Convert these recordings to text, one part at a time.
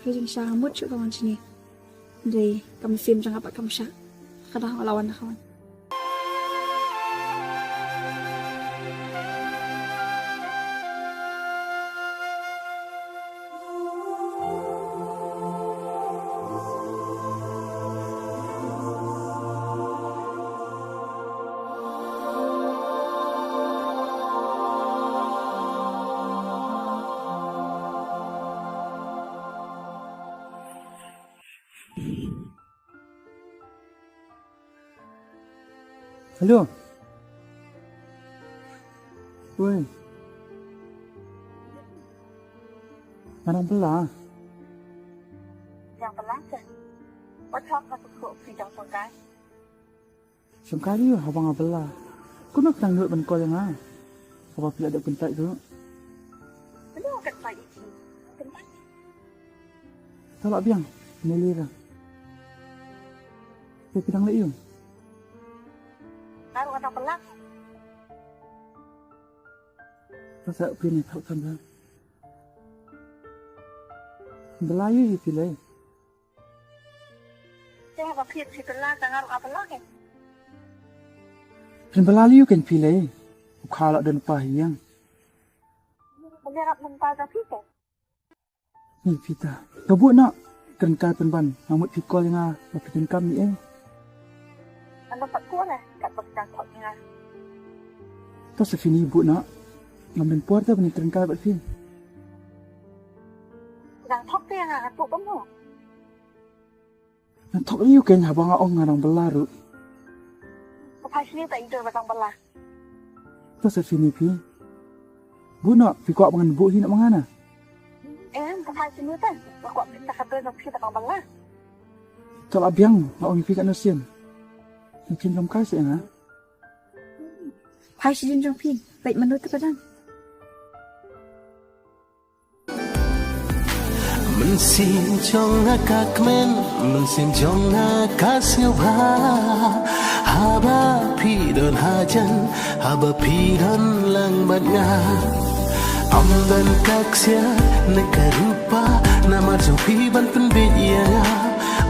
Rajin siya ngamut siya kawan sini. Dari kami sim jangan apa kamu siya. Kadang lawan kawan. Halo. Woi. Marang belah. Yang belah ke? What talk about the cook yang songkai? Songkai dia abang belah. Kau nak tang duk ben kau yang ah. Apa pula ada pentak tu? Belum kat sai itu. Tempat Tolak biang. Melira. Saya pidang lek you. baru orang belah. Pasal pilih tak sama. Belah you pilih. Saya apa pilih si belah jangan orang belah ke? Pen belah you kan pilih. Kalau dan pahiyang. Menyerap mentah tapi ke? Ni pita. Kau buat nak kenkai penban. Namut pikol yang ah. Makin kami Anda tak kuat lah kat berkang thoknya. Tahu sefini buat nak. Ngambil puarta bani kenkai buat fin. Yang thok tu yang aku kamu. Nantok you kan abang aong ngarang belah ru. Apa sini tak hidup berkang belah. Tahu sefini pi. Bu nak pikok dengan bu nak mangana. Apa sini tu? Aku minta kata nak kita berkang belah. Tolak biang aong pi kat nasian. Mungkin belum kasih ha. Hai si Jin Jong Ping. Baik menurut kepadang. Mình xin cho ngã các men, mình xin cho ngã các siêu ba. Haba pi đơn ha chân, haba pi đơn lang bát ngà. Om dan các sia nekarupa, nama jauh pi ban penbedia.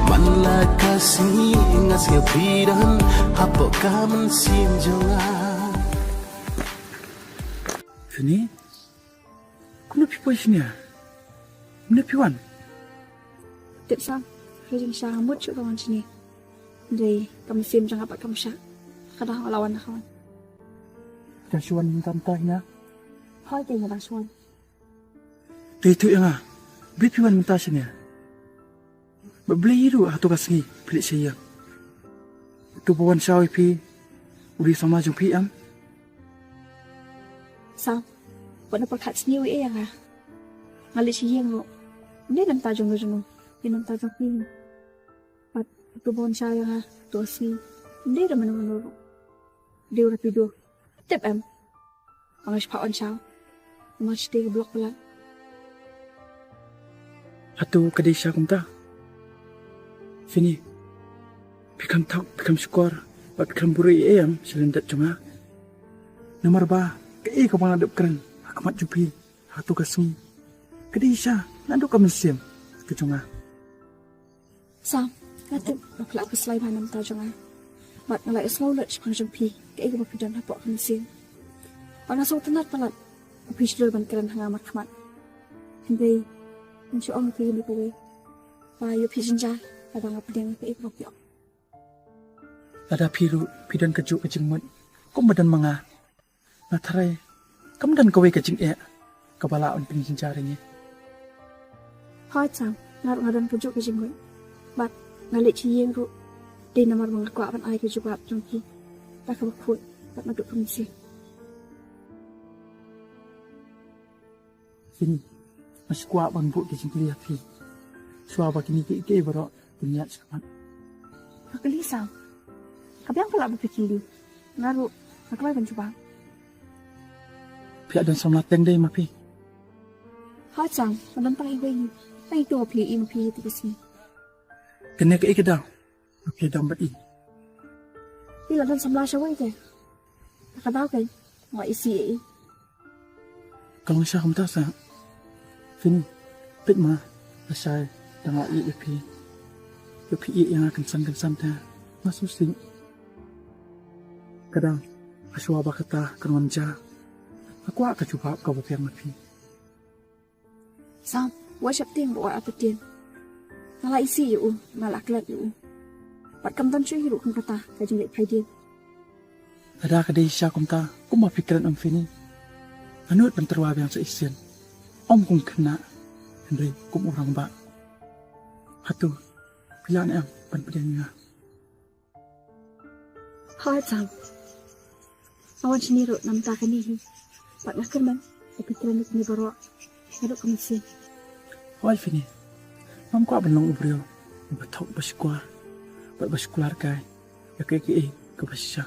Manlah kasih ngasih pi dan apakah mình xin cho ngã. Sini. Kau pi pun sini ah. Mana pi wan? Tiếp xong, Rajin siya ngamut siya kawan sini. Dari kami sim jangan apa kamu siya. Kadang lawan kawan. Kasuan tantahnya. Hai dia yang basuan. Tu yang ah. Beli pi wan minta sini. Beli itu atau kasih beli saya. Tu bawan sawi pi. Uri sama jom pi am. Sao? Vẫn là khát nhiều ấy à? Ngali siang lo. Ini nam tajong lo jono. Ini nam tajong pin. Pat tu bon saya ha. Tu asi. Ini dah mana lo. Dia udah tidur. Tep em. Angas pa on sao. Mas dia blok pula. Atau kedai saya kumta. Sini. Pikam skor. Bat pikam buri ayam selendat cuma. Nomor ba. Kaya kau mana dap keren. Akamat jupi. Atau kasih. Kedai saya. Nanduk kami siam. Kecunga. Sao? Natip bakla aku selai nam tajong ah. Bat ngalai slow let pang jong pi. Kaya ko bapidan hapok kami sim. Pana so tenat palat. Api sudah ban keren hangamat kamat. Hindi. Nanti orang pi ni pawe. Payo pi senja. Abang apa dia ngepe ikut. Ada piru, pidan kejuk kejengmut. Kau badan manga. Natarai. Kamu dan kowe kejeng kebalaan penjin carinya. Hai chàng, ngadan pujuk ke jenggot. Bat ngalik cieng ru. Di nomor mengaku akan air ke juga jongki. Tak kebakut, tak maduk komisi. Sini, masih kuat bang bu kejeng kuliah pi. Suara kini ke berok punya selamat. Aku gelisah. Tapi yang pula berfikir dia. Ngaru, aku lagi mencoba. Pihak dan selamat yang day mapi. Hai chàng, menentang ibu ini. Ay itu api imu pi itu kesini. Kena ke ikedang. Oke, dambat i. Bila dan sebelah syawai ke. Tak tahu kan, nggak isi. Kalau saya kamu tahu sah. Sini, pit mah. Asal Tengah ipi. Ipi yang akan sang-sang ta. Masuk sing. Kadang aswa bakata kerja. Aku akan coba kau berpiang api. Sam, wa siap tiang bawa apa tiang. Nala isi yu, nala aklat yu. Bat kam tan chui hiru kan kata kajing lek pai dia. Ada kedai isya kumta, kuma pikiran om Fini. Anut penterwa yang seisian. Om kum kena. Henry kum orang ba. Hatu, pilihan em penpediannya. Hai Sam. Awan sini ro nam ta kani. Bat nak kan pikiran ni baru. Hidup kami sih. Wal Fini. Mam ko abalong ubrio. Batok baskuar. Bat baskular kai. Ya kai ke basya.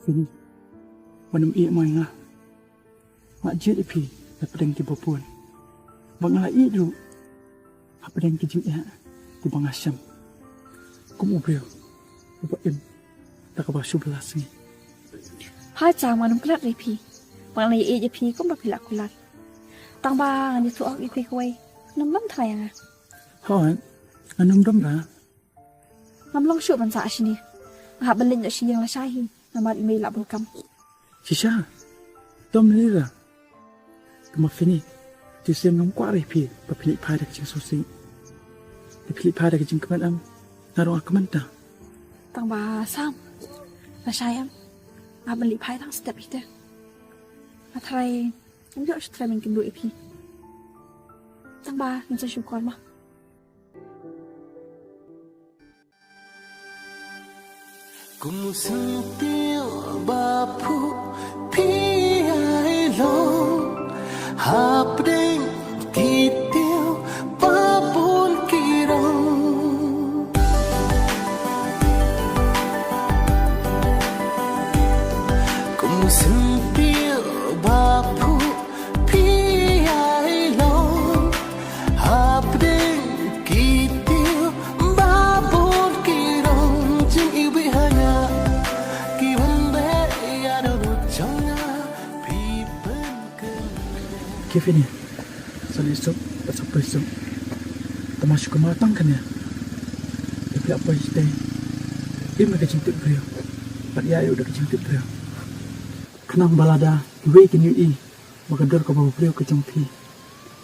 Fini. Manam mai nga. Mak jet ipi daripada ki bopun. Bang lai dulu. Apa dan ki jia di bang Asyam. Kum ubrio. Ubak em. Tak basu belas ni. Hai Sam manam kelat repi. Bang lai je pi ko ba pilak kulat. Tang bang ni tu ok ipi koi. Nam lam thai nga. Hoi. Anum dom ra. Nam long shu ban sa sini. Ha balin ya shi yang la shahi. Namat email la bulkam. Shisha. Dom ni ra. Kama Fini. Ti sem nom kwa repi. Papili pai dak jing sosi. Papili pai dak jing keman am. Narong akaman ta. Tang ba Sam. La shayam. Ha bali pai tang step ite. Ha thai. Em yo trai mình kinh đuổi pi. Tang ba mình sẽ chụp con mà. Cùng sương tiêu ba phụ phi ai lo hạp đinh kỳ tiêu ba bốn kỳ rong cùng sương tiêu ba phụ phi ai lo hạp đinh kỳ tiêu ba bốn kỳ rong chim yêu bị hanya Kevin ni. Sali esok, tak sampai esok. Termasuk kematang kan ya. Tapi apa istay. Dia mereka cinta beliau. Pak Yai udah cinta beliau. Kenang balada, iwe kan yui. Makador ke bawah beliau ke jompi.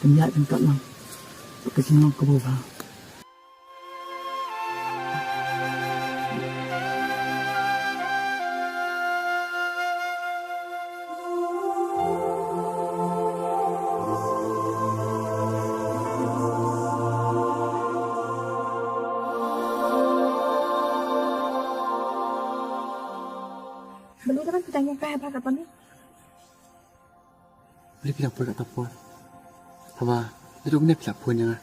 Dan Yai kan tak lang. Pakai sinang ke bawah. Beli kan pertanyaan kaya apa ni? Beli pilak pun kat tapur. Sama, duduk ni pilak pun yang.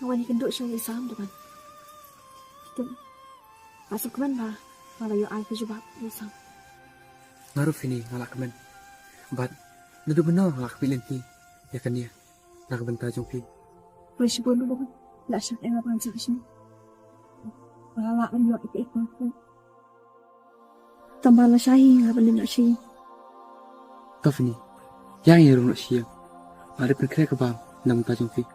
Awan ikan duk syai Sam depan. Kita masuk ke mana? Malah yo ai kejubab ni Sam. Ngaruh Fini ngalak kemen. Bat, duduk benar ngalak pilih ni. Ya kan dia. Nak bentar jompi. Boleh sebut dulu kan? Tak syak yang apa yang sini. Malah kan yo ikut. Tambah lah syai ngah beli nak syai. Kau Fini. Yang nak siang. Ada perkara ke bang. Nak bentar jompi.